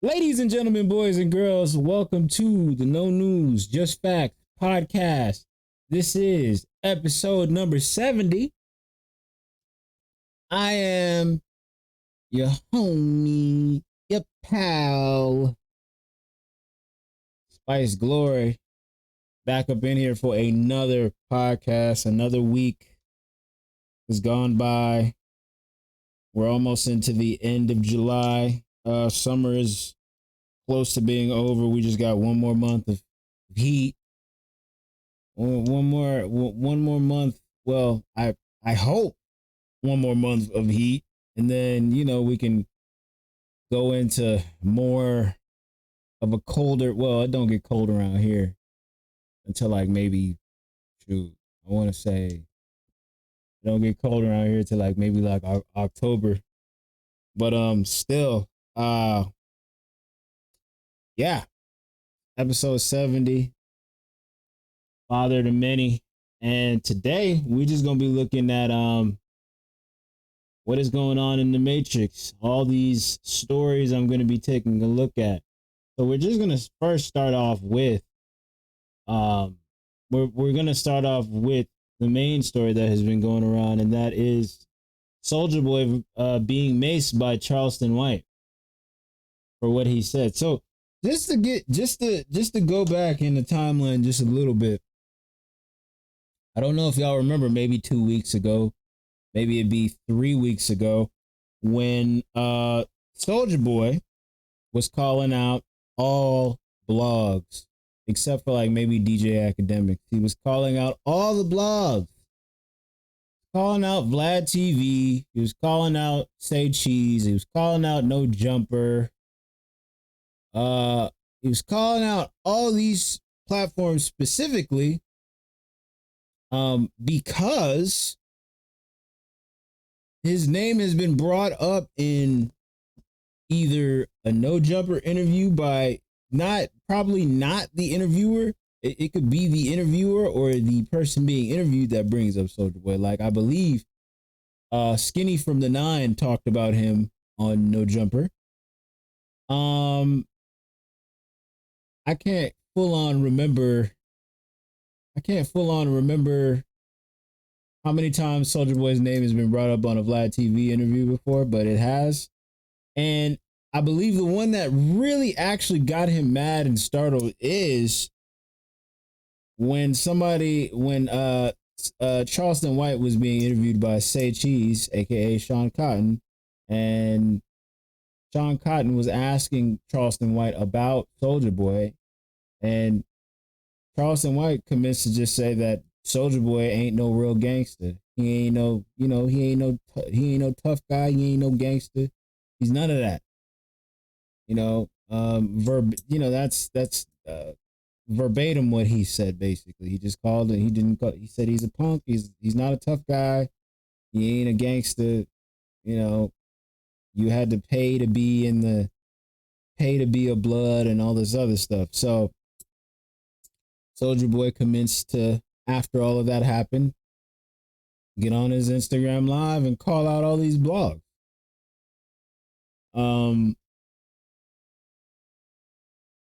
Ladies and gentlemen, boys and girls, welcome to the No News, Just Facts podcast. This is episode number 70. I am your homie, your pal, Spice Glory, back up in here for another podcast. Another week has gone by. We're almost into the end of July. Summer is close to being over. We just got one more month of heat. One more month. Well, I hope one more month of heat, and then we can go into more of a colder. Well, it don't get cold around here until like maybe, shoot, I want to say it don't get cold around here till like maybe like October. But still, yeah, episode 70, Father to Many. And today we're just gonna be looking at what is going on in the Matrix. All these stories I'm gonna be taking a look at. So we're just gonna first start off with we're gonna start off with the main story that has been going around, and that is Soulja Boy being maced by Charleston White for what he said. So just to go back in the timeline just a little bit. I don't know if y'all remember, maybe 2 weeks ago, maybe it'd be 3 weeks ago, when Soulja Boy was calling out all blogs, except for like maybe DJ Academics. He was calling out all the blogs, calling out Vlad TV. He was calling out Say Cheese. He was calling out No Jumper. He was calling out all these platforms specifically because his name has been brought up in either a No Jumper interview by probably not the interviewer. It could be the interviewer or the person being interviewed that brings up Soulja Boy. Like I believe Skinny from the Nine talked about him on No Jumper. I can't full on remember how many times Soulja Boy's name has been brought up on a Vlad TV interview before, but it has. And I believe the one that really actually got him mad and startled is when Charleston White was being interviewed by Say Cheese, aka Sean Cotton, and Sean Cotton was asking Charleston White about Soulja Boy, and Charleston White commits to just say that Soulja Boy ain't no real gangster. He ain't no, he ain't no tough guy. He ain't no gangster. He's none of that. That's verbatim what he said. Basically, he just called it. He said he's a punk. He's not a tough guy. He ain't a gangster. You had to pay to be a blood and all this other stuff. So Soulja Boy commenced to, after all of that happened, get on his Instagram live and call out all these blogs.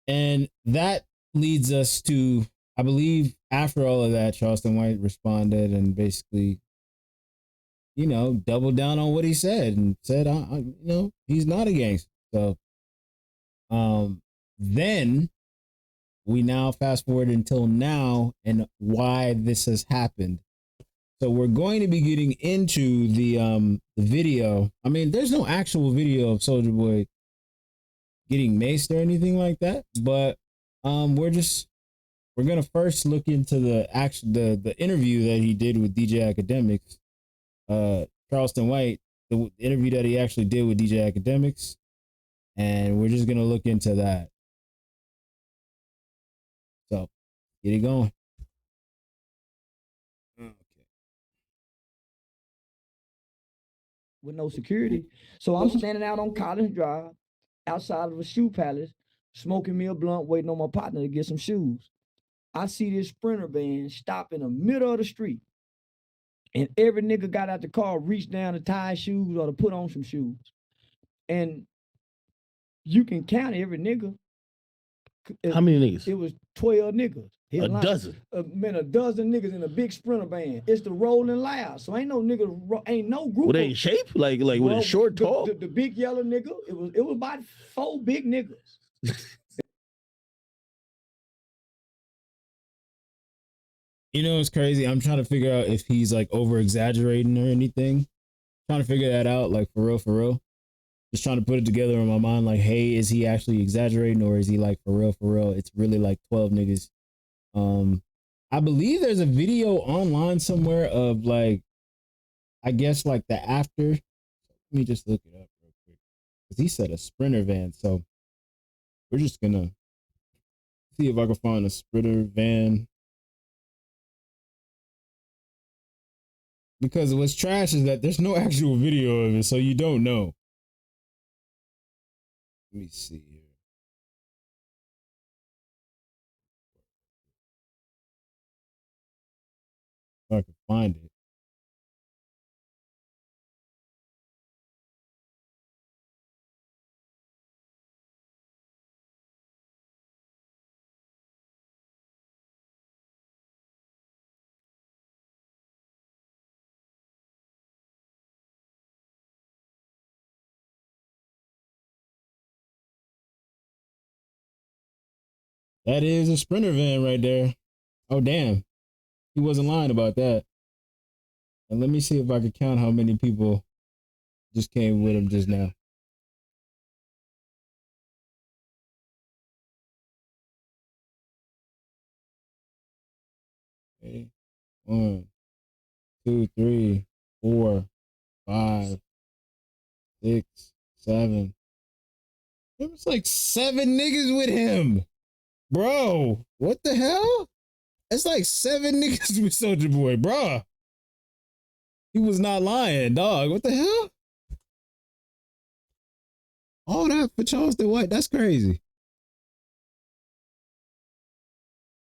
And that leads us to, I believe, after all of that, Charleston White responded and basically, doubled down on what he said and said, he's not a gangster. So, then we now fast forward until now and why this has happened. So we're going to be getting into the video. I mean, there's no actual video of Soulja Boy getting maced or anything like that, but we're gonna first look into the interview that he did with DJ Academics, Charleston White, the interview that he actually did with DJ Academics, and we're just gonna look into that. So get it going. With no security. So I'm standing out on Collins Drive, outside of a shoe palace, smoking me a blunt, waiting on my partner to get some shoes. I see this Sprinter van stop in the middle of the street. And every nigga got out the car, reached down to tie shoes or to put on some shoes. And You can count every nigga. How many niggas? It was 12 niggas. A dozen. Man, a dozen niggas in a big Sprinter van. It's the Rolling Loud. So ain't no nigga, ain't no group. Were they in shape? Like with a short, tall? The big yellow nigga. It was about 4 big niggas. You know, it's crazy. I'm trying to figure out if he's like over exaggerating or anything. Trying to figure that out, like for real. Just trying to put it together in my mind, like, hey, is he actually exaggerating or is he like for real? It's really like 12 niggas. I believe there's a video online somewhere of like, I guess like the after. Let me just look it up real quick. Because he said a Sprinter van. So we're just gonna see if I can find a Sprinter van. Because what's trash is that there's no actual video of it, so you don't know. Let me see here. If I can find it. That is a Sprinter van right there. Oh, damn. He wasn't lying about that. And let me see if I can count how many people just came with him just now. Okay. 1, 2, 3, 4, 5, 6, 7. There was like 7 niggas with him. Bro, what the hell? It's like 7 niggas with Soulja Boy, bro. He was not lying, dog. What the hell? All that for Charleston White. That's crazy.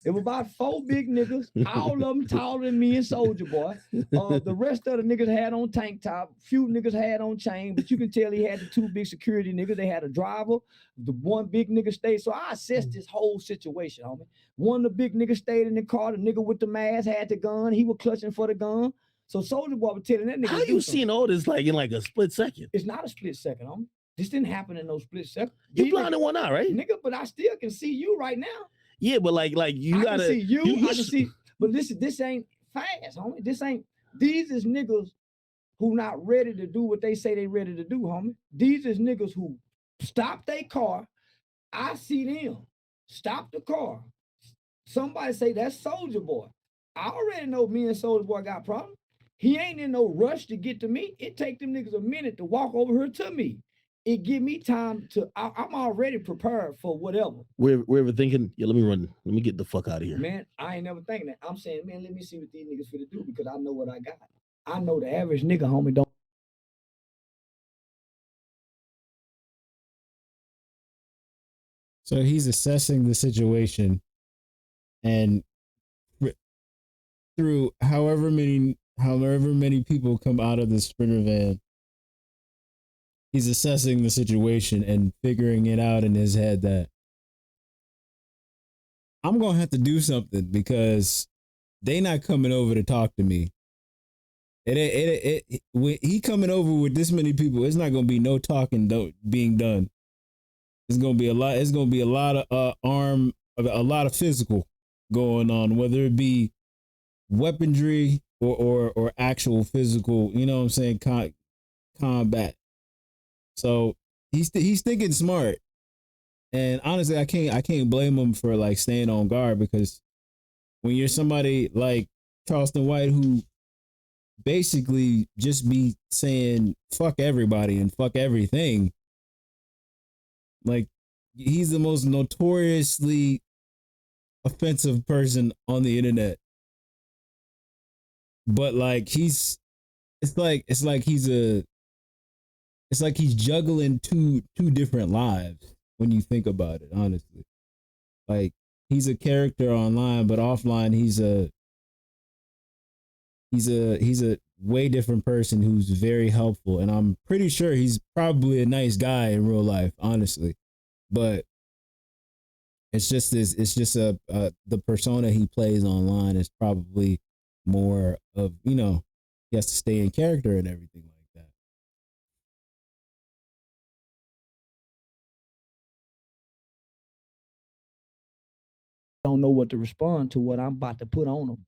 It was about 4 big niggas, all of them taller than me and Soulja Boy. The rest of the niggas had on tank top. Few niggas had on chain, but you can tell he had the 2 big security niggas. They had a driver. The 1 big nigga stayed. So I assessed this whole situation, homie. One of the big niggas stayed in the car. The nigga with the mask had the gun. He was clutching for the gun. So Soulja Boy was telling that nigga. How you seen all this like in like a split second? It's not a split second, homie. This didn't happen in no split second. You blinded one eye, right? Nigga, but I still can see you right now. Yeah, but like you gotta see you. I can see, but listen, this ain't fast, homie. These is niggas who not ready to do what they say they ready to do, homie. These is niggas who stop their car. I see them stop the car. Somebody say that's Soulja Boy. I already know me and Soulja Boy got problems. He ain't in no rush to get to me. It take them niggas a minute to walk over here to me. It give me time to, I'm already prepared for whatever. We're ever thinking, yeah, let me get the fuck out of here. Man, I ain't never thinking that. I'm saying, man, let me see what these niggas finna do because I know what I got. I know the average nigga, homie, don't. So he's assessing the situation and through however many people come out of the Sprinter van, he's assessing the situation and figuring it out in his head that I'm going to have to do something because they not coming over to talk to me. He coming over with this many people, it's not going to be no talking being done. It's going to be a lot. It's going to be a lot of a lot of physical going on, whether it be weaponry or actual physical, you know what I'm saying, combat. So he's thinking smart, and honestly, I can't blame him for like staying on guard because when you're somebody like Charleston White who basically just be saying fuck everybody and fuck everything, like he's the most notoriously offensive person on the internet, but like it's like he's juggling two different lives when you think about it, honestly. Like he's a character online, but offline he's a way different person who's very helpful, and I'm pretty sure he's probably a nice guy in real life, honestly. But it's just this. It's just the persona he plays online is probably more of he has to stay in character and everything like that. Don't know what to respond to what I'm about to put on them.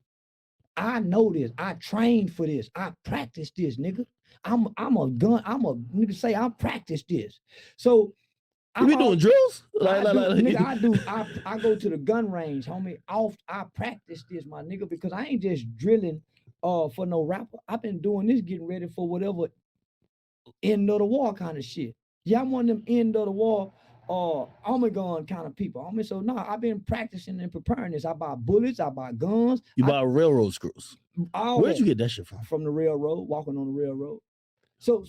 I know this. I trained for this. I practiced this, nigga. I'm a gun. I'm a nigga say I practiced this. So you be doing drills? Nigga, I go to the gun range, homie. I practice this, my nigga, because I ain't just drilling for no rapper. I've been doing this, getting ready for whatever end of the war kind of shit. Yeah, I'm one of them end of the war Omegon kind of people. So I've been practicing and preparing this. I buy bullets, I buy guns. You buy railroad screws. Where'd you get that shit from? From the railroad, walking on the railroad. So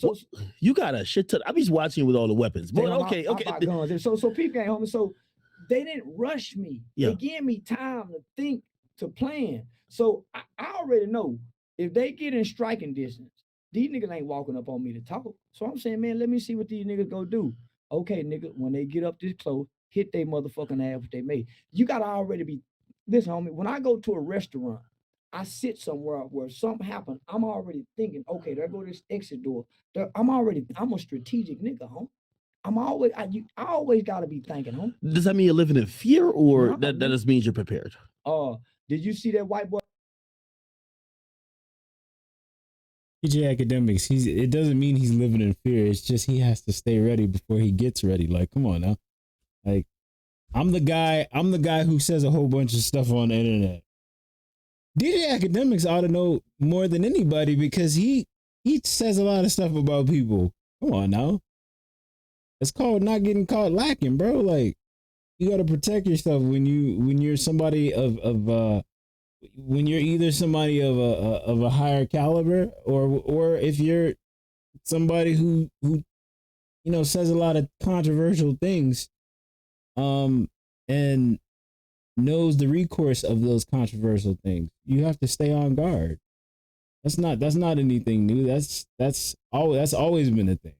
you got a shit ton. I be watching you with all the weapons. But okay. I buy guns. So people ain't homie. So they didn't rush me. Yeah. They gave me time to think, to plan. So I already know if they get in striking distance, these niggas ain't walking up on me to talk. So I'm saying, man, let me see what these niggas go do. Okay, nigga, when they get up this close, hit they motherfucking ass what they made. You gotta already be, listen, homie, when I go to a restaurant, I sit somewhere where something happens, I'm already thinking, okay, there go this exit door. I'm a strategic nigga, homie. I always gotta be thinking, homie. Does that mean you're living in fear, or that just means you're prepared? Did you see that white boy? DJ Academics, it doesn't mean he's living in fear. It's just he has to stay ready before he gets ready. Like, come on now. Like, I'm the guy who says a whole bunch of stuff on the internet. DJ Academics ought to know more than anybody because he says a lot of stuff about people. Come on now. It's called not getting caught lacking, bro. Like, you got to protect yourself when you're somebody when you're either somebody of a higher caliber or if you're somebody who says a lot of controversial things and knows the recourse of those controversial things. You have to stay on guard. That's not anything new. That's always been a thing.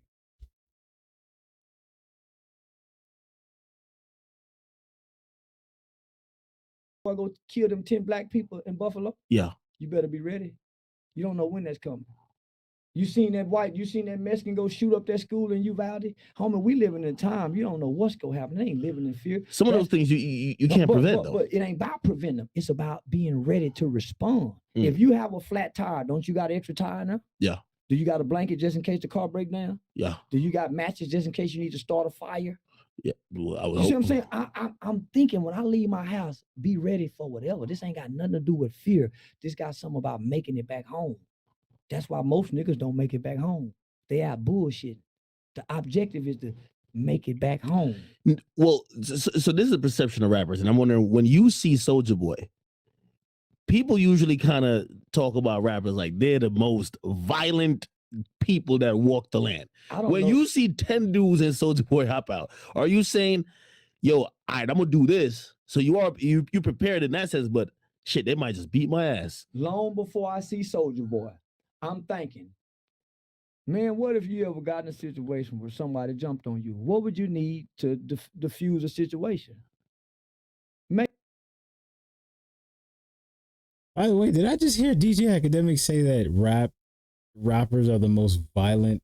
I go kill them 10 black people in Buffalo. Yeah. You better be ready. You don't know when that's coming. You seen that Mexican go shoot up that school in Uvalde? Homie, we living in a time, you don't know what's going to happen. They ain't living in fear. Some of those things you can't prevent, though. But it ain't about preventing them. It's about being ready to respond. If you have a flat tire, don't you got an extra tire now? Yeah. Do you got a blanket just in case the car break down? Yeah. Do you got matches just in case you need to start a fire? Yeah. Well, I would you see what I'm saying? I'm thinking when I leave my house, be ready for whatever. This ain't got nothing to do with fear. This got something about making it back home. That's why most niggas don't make it back home. They are bullshit. The objective is to make it back home. Well, so this is the perception of rappers, and I'm wondering, when you see Soulja Boy, people usually kind of talk about rappers like they're the most violent people that walk the land. When you see 10 dudes in Soulja Boy hop out, are you saying, yo, all right, I'm gonna do this? So you prepared in that sense, but shit, they might just beat my ass. Long before I see Soulja Boy, I'm thinking, man, what if you ever got in a situation where somebody jumped on you? What would you need to diffuse a situation? By the way, did I just hear DJ Academics say that rappers are the most violent,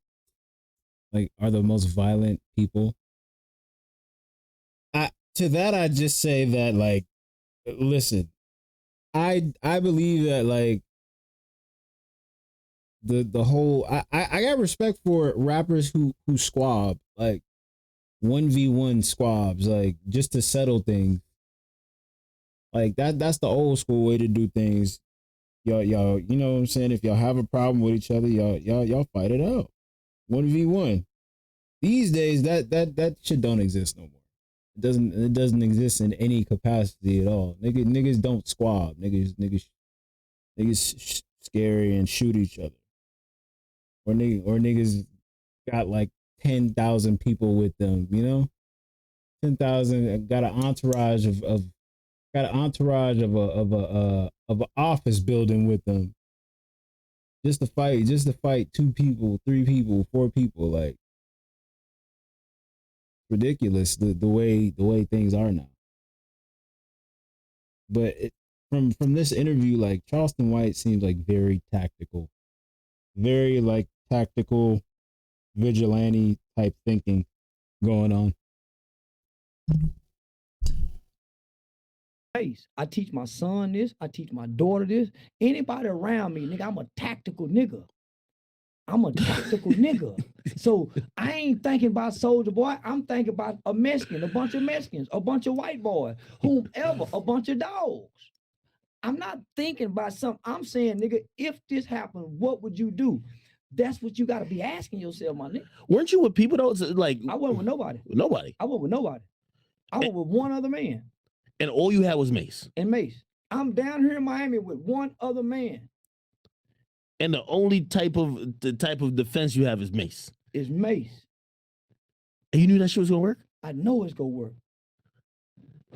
people? To that, I just say that, like, listen, I believe that, like, the whole I got respect for rappers who squab, like 1v1 squabs, like just to settle things. Like that's the old school way to do things. Y'all, you know what I'm saying? If y'all have a problem with each other, y'all fight it out. 1v1. These days that shit don't exist no more. It doesn't exist in any capacity at all. Niggas don't squab. Niggas scary and shoot each other. Or niggas got like 10,000 people with them, 10,000, got an entourage of an office building with them. Just to fight 2 people, 3 people, 4 people. Like, ridiculous the way things are now. But from this interview, like Charleston White seems like very tactical, very like tactical vigilante type thinking going on. I teach my son this. I teach my daughter this. Anybody around me, nigga, I'm a tactical nigga. I'm a tactical nigga. So I ain't thinking about Soulja Boy. I'm thinking about a Mexican, a bunch of Mexicans, a bunch of white boys, whomever, a bunch of dogs. I'm not thinking about something. I'm saying, nigga, if this happened, what would you do? That's what you got to be asking yourself, my nigga. Weren't you with people though? Like I wasn't with nobody. Nobody. I wasn't with nobody. I was with one other man. And all you had was Mace. And Mace. I'm down here in Miami with one other man. And the only type of defense you have is Mace. Is Mace. And you knew that shit was gonna work? I know it's gonna work.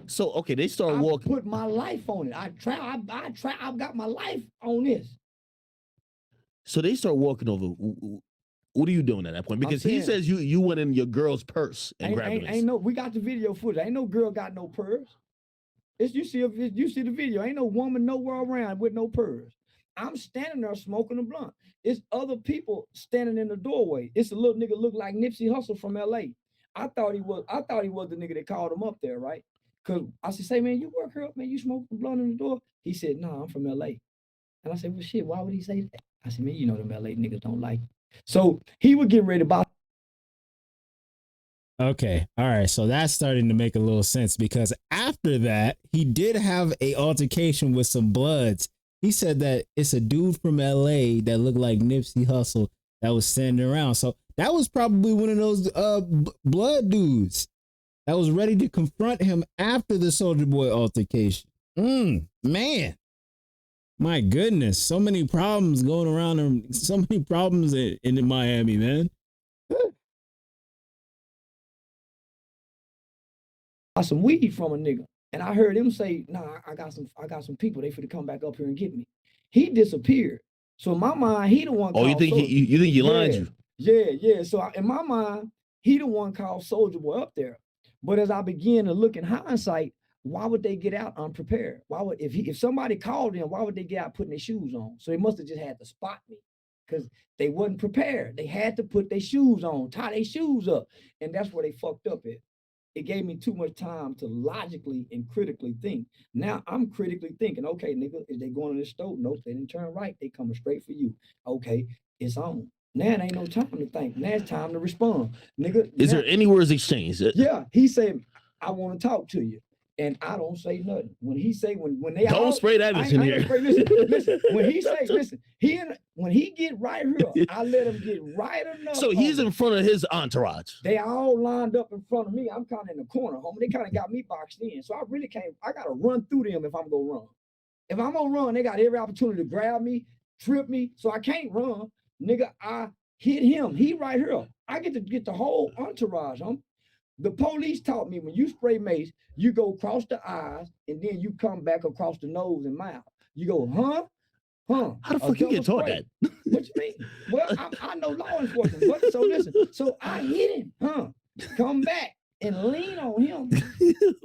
So okay, they start walking. I put my life on it. I've got my life on this. So they start walking over. What are you doing at that point? Because he says you went in your girl's purse and grabbed it. Ain't no. We got the video footage. Ain't no girl got no purse. You see the video. Ain't no woman nowhere around with no purse. I'm standing there smoking a blunt. It's other people standing in the doorway. It's a little nigga look like Nipsey Hussle from LA. I thought he was the nigga that called him up there, right? Cause I said, say, man, you work here up, man, you smoke a blunt in the door? He said, no, I'm from LA. And I said, well, shit, why would he say that? I said, man, you know them LA niggas don't like it. So he would get ready to buy. Okay. All right. So that's starting to make a little sense because after that, he did have a altercation with some Bloods. He said that it's a dude from LA that looked like Nipsey Hussle that was standing around. So that was probably one of those Blood dudes that was ready to confront him after the Soulja Boy altercation. Man. My goodness. So many problems going around and so many problems in Miami, man. Some weed from a nigga. And I heard him say, nah, I got some people, they finna come back up here and get me. He disappeared. So in my mind, he the one called you think he lied you? Yeah. So in my mind, he the one called Soulja Boy up there. But as I began to look in hindsight, why would they get out unprepared? Why would if somebody called them, why would they get out putting their shoes on? So they must have just had to spot me because they wasn't prepared. They had to put their shoes on, tie their shoes up. And that's where they fucked up at. It gave me too much time to logically and critically think. Now I'm critically thinking, okay, nigga, is they going to the store? Nope, they didn't turn right. They coming straight for you. Okay, it's on. Now it ain't no time to think. Now it's time to respond. Nigga. Is there any words exchanged? Yeah, he said, I want to talk to you. And I don't say nothing. When he say, when they don't spray that in here. Listen, when he say, listen, when he get right here, I let him get right enough. So he's in front of his entourage. They all lined up in front of me. I'm kind of in the corner, homie. They kind of got me boxed in. So I really can't, I got to run through them if I'm going to run. If I'm going to run, they got every opportunity to grab me, trip me. So I can't run. Nigga, I hit him. He right here. I get to get the whole entourage, homie. The police taught me when you spray mace, you go across the eyes and then you come back across the nose and mouth. You go, huh? How the fuck you get taught that? What you mean? Well, I know law enforcement, but so listen. So I hit him, come back and lean on him.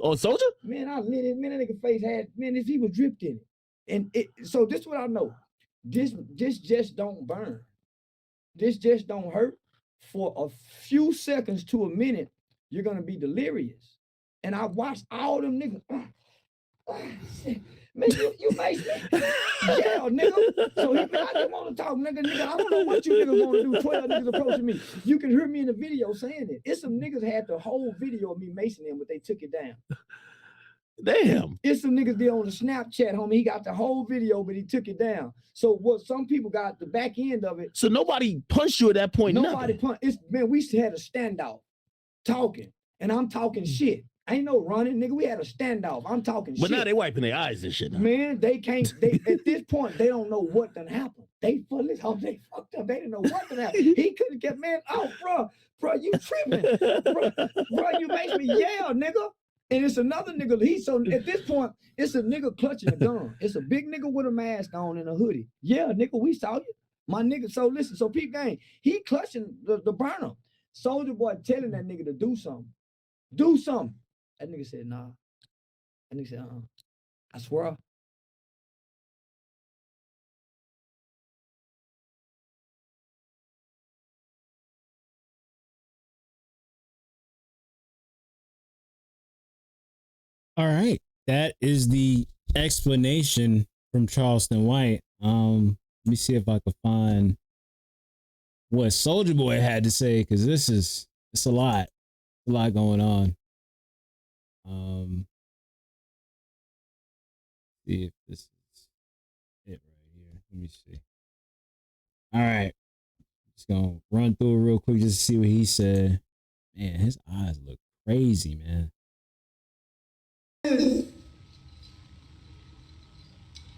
On Soulja? Man, I lit it. Man, that nigga face had, man, he was dripped in it. And so this is what I know. This just don't burn. This just don't hurt. For a few seconds to a minute, you're gonna be delirious. And I watched all them niggas. Man, you make me. Yeah, nigga. So I just want to talk, nigga. I don't know what you niggas want to do. 12 niggas approaching me. You can hear me in the video saying it. It's some niggas had the whole video of me macing them, but they took it down. Damn. It's some niggas there on the Snapchat, homie. He got the whole video, but he took it down. So what some people got the back end of it. So nobody punched you at that point. Nobody punched. Man, we had a standoff. Talking, and I'm talking shit. Ain't no running, nigga. We had a standoff. I'm talking shit. But now they wiping their eyes and shit. Now. Man, they can't. At this point, they don't know what done happened. They fucked up. They didn't know what done happened. He could have kept, man. Oh, bro, you tripping, bro. You make me yell, nigga. And it's another nigga. So at this point, it's a nigga clutching a gun. It's a big nigga with a mask on and a hoodie. Yeah, nigga, we saw you, my nigga. So listen, so peep gang, he clutching the burner. Soulja Boy telling that nigga to do something. Do something. That nigga said, nah. That nigga said, I swear. All right. That is the explanation from Charleston White. Let me see if I can find what Soulja Boy had to say, because it's a lot. A lot going on. See if this is it right here. Let me see. All right. Just gonna run through it real quick just to see what he said. Man, his eyes look crazy, man.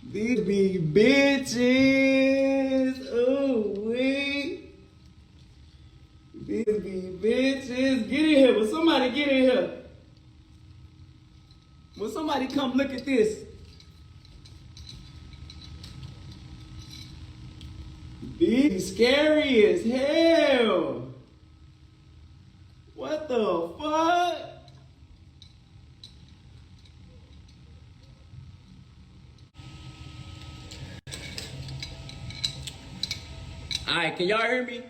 These be bitches. Oh, wait. These be bitches. Get in here. Will somebody get in here? Will somebody come look at this? These scary as hell. What the fuck? Alright, can y'all hear me?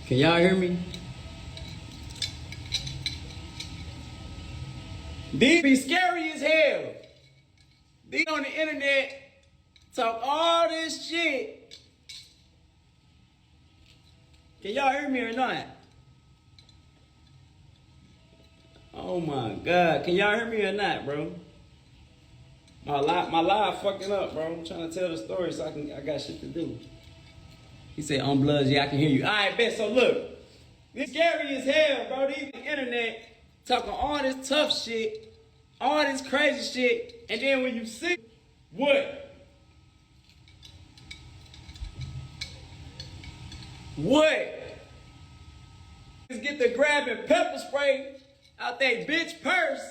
Can y'all hear me? These be scary as hell. These on the internet talk all this shit. Can y'all hear me or not? Oh my God, can y'all hear me or not, bro? My live fucking up, bro. I'm trying to tell the story so I got shit to do. He said, on Bloods, yeah, I can hear you. All right, bet. So look, this scary as hell, bro. These on the internet talking all this tough shit, all this crazy shit, and then when you see what? Just get the grabbing pepper spray out that bitch purse,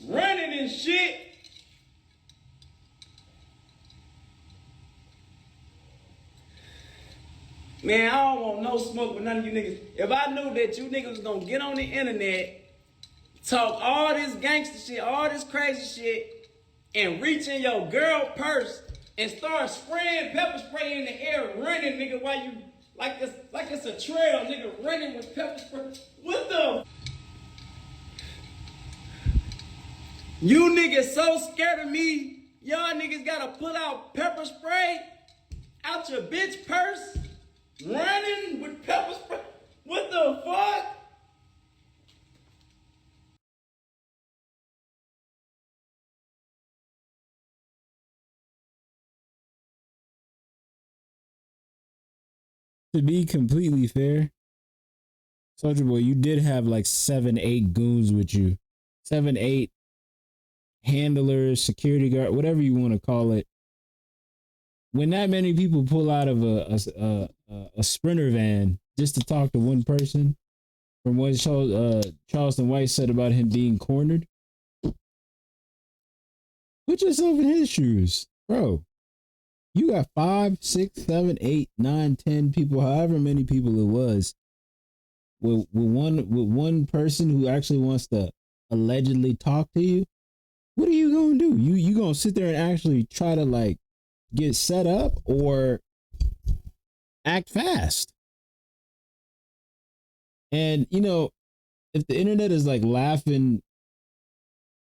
running and shit. Man, I don't want no smoke with none of you niggas. If I knew that you niggas was gonna get on the internet, talk all this gangster shit, all this crazy shit, and reach in your girl purse and start spraying pepper spray in the air, running, nigga, while you like it's a trail, nigga, running with pepper spray. What the? You niggas so scared of me, y'all niggas gotta pull out pepper spray out your bitch purse, running with pepper spray. What the fuck? To be completely fair, Soulja Boy, you did have like 7, 8 goons with you. 7, 8 handlers, security guard, whatever you want to call it. When that many people pull out of a Sprinter van just to talk to one person, from what Charleston White said about him being cornered, put yourself in his shoes, bro. You got 5, 6, 7, 8, 9, 10 people, however many people it was, with one person who actually wants to allegedly talk to you. What are you gonna do? You gonna sit there and actually try to like get set up or act fast? And you know, if the internet is like laughing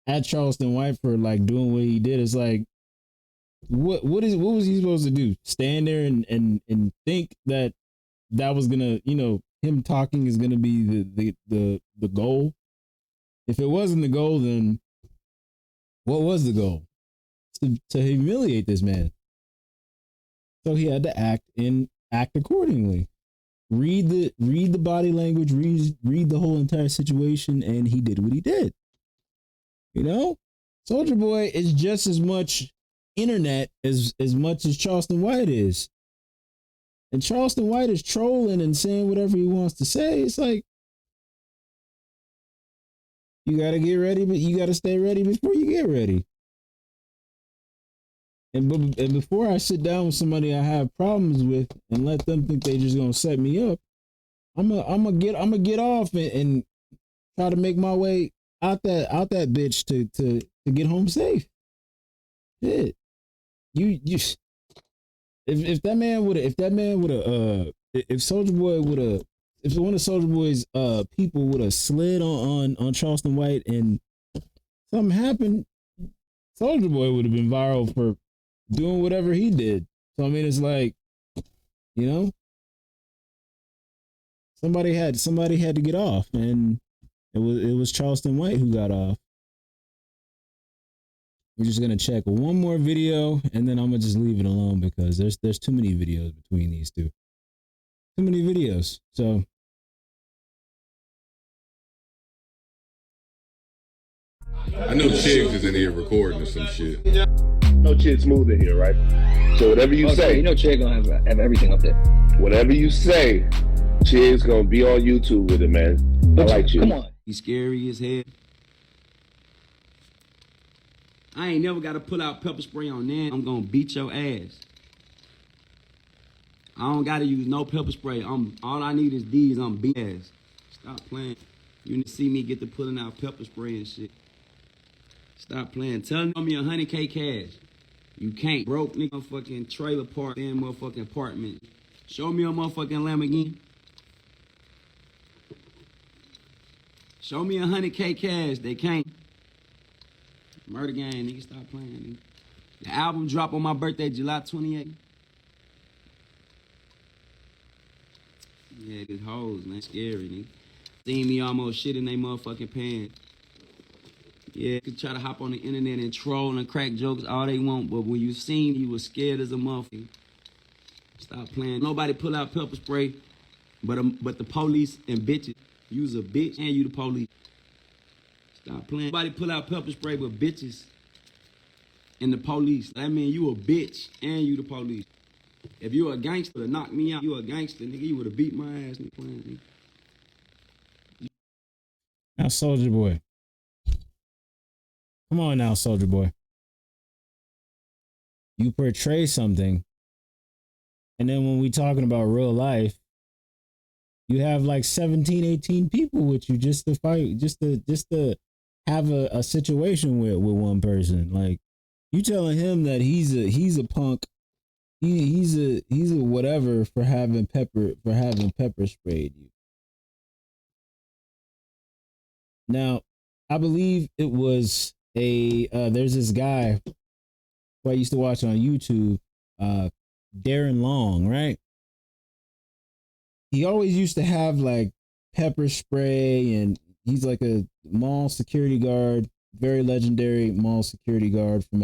at Charleston White for like doing what he did, it's like, what was he supposed to do? Stand there and think that was gonna, you know, him talking is gonna be the goal? If it wasn't the goal, then what was the goal? To humiliate this man. So he had to act accordingly. Read the body language, read the whole entire situation, and he did what he did. You know, Soulja Boy is just as much internet as much as Charleston White is. And Charleston White is trolling and saying whatever he wants to say. It's like, you gotta get ready, but you gotta stay ready before you get ready. And before I sit down with somebody I have problems with and let them think they just gonna set me up, I'm gonna get off and try to make my way out that bitch to get home safe. Shit. You if that man would have if Soulja Boy would have if one of Soulja Boy's people would have slid on Charleston White and something happened, Soulja Boy would have been viral for doing whatever he did. So I mean, it's like, you know, somebody had to get off, and it was Charleston White who got off. We're just gonna check one more video, and then I'm gonna just leave it alone because there's too many videos between these two. Too many videos. So I know Chiggs is in here recording or some shit. No Chig Smooth in here, right? So whatever you say, you know Chig gonna have everything up there. whatever you say, Chig's gonna be on YouTube with it, man. I like you. Come on. He's scary as hell. I ain't never got to pull out pepper spray on that. I'm gonna beat your ass. I don't gotta use no pepper spray. All I need is these. I'm beat ass. Stop playing. You need to see me get to pulling out pepper spray and shit. Stop playing. Tell me $100K cash. You can't. Broke nigga fucking trailer park in motherfucking apartment. Show me a motherfucking Lamborghini. Show me $100K cash. They can't. Murder gang, nigga. Stop playing, nigga. The album dropped on my birthday, July 28th. Yeah, these hoes, man. Scary, nigga. Seen me almost shit in they motherfucking pants. Yeah, could try to hop on the internet and troll and crack jokes all they want, but when you seen, you was scared as a motherfucker. Stop playing. Nobody pull out pepper spray, but the police and bitches. You's a bitch and you the police. Stop playing. Nobody pull out pepper spray but bitches and the police. That mean you a bitch and you the police. If you a gangster to knock me out, you a gangster, nigga. You would have beat my ass, nigga. Playing, nigga. now, Soulja Boy. Come on now, Soulja Boy. You portray something, and then when we talking about real life, you have like 17, 18 people with you just to fight, just to have a situation with one person. Like, you telling him that he's a punk, he's a whatever for having pepper sprayed you. Now, I believe it was there's this guy who I used to watch on YouTube, Darren Long, right? He always used to have like pepper spray, and he's like a mall security guard, very legendary mall security guard from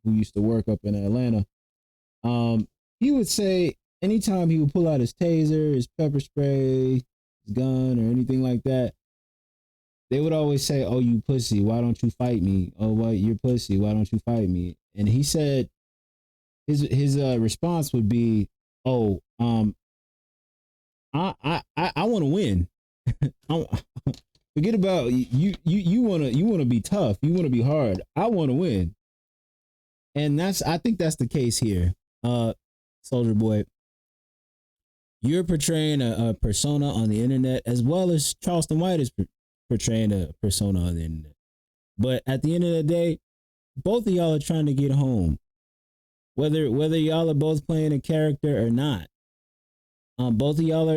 who used to work up in Atlanta. He would say anytime he would pull out his taser, his pepper spray, his gun, or anything like that, they would always say, "Oh, you pussy, why don't you fight me? Oh, what, you're pussy, why don't you fight me?" And he said his response would be, "Oh, I want to win. Forget about you. You want to be tough. You want to be hard. I want to win." And I think that's the case here. Soulja Boy, you're portraying a persona on the internet, as well as Charleston White is portraying a persona on the internet. But at the end of the day, both of y'all are trying to get home. Whether y'all are both playing a character or not. Both of y'all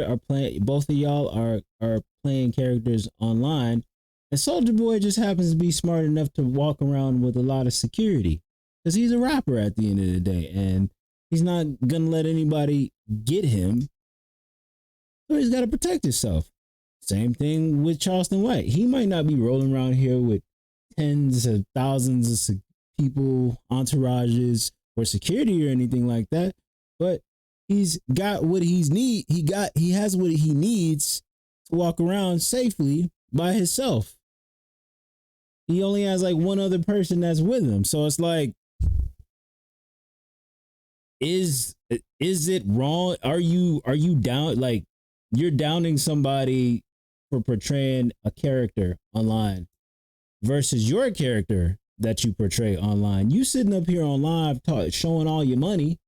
are playing characters online, and Soulja Boy just happens to be smart enough to walk around with a lot of security, because he's a rapper at the end of the day, and he's not gonna let anybody get him. So he's got to protect himself. Same thing with Charleston White. He might not be rolling around here with tens of thousands of people, entourages, or security or anything like that, but he's got what he has what he needs to walk around safely by himself. He only has like one other person that's with him. So it's like, is it wrong? Are you down? Like, you're downing somebody for portraying a character online versus your character that you portray online. You sitting up here on live showing all your money,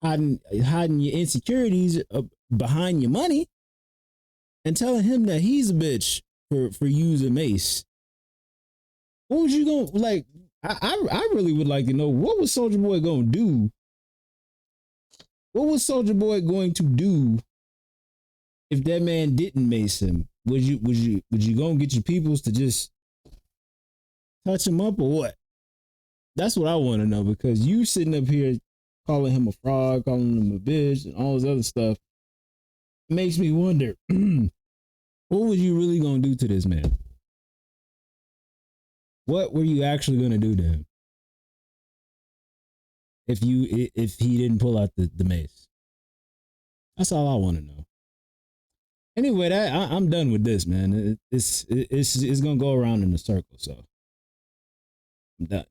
hiding your insecurities behind your money, and telling him that he's a bitch for using Mace. What was you going like? I really would like to know, what was Soulja Boy gonna do? What was Soulja Boy going to do if that man didn't mace him? Would you gonna get your peoples to just touch him up or what? That's what I want to know, because you sitting up here calling him a fraud, calling him a bitch, and all this other stuff makes me wonder, what was you really gonna do to this man? What were you actually gonna do to him if he didn't pull out the mace? That's all I want to know. Anyway, I'm done with this, man. It's gonna go around in a circle, so I'm done.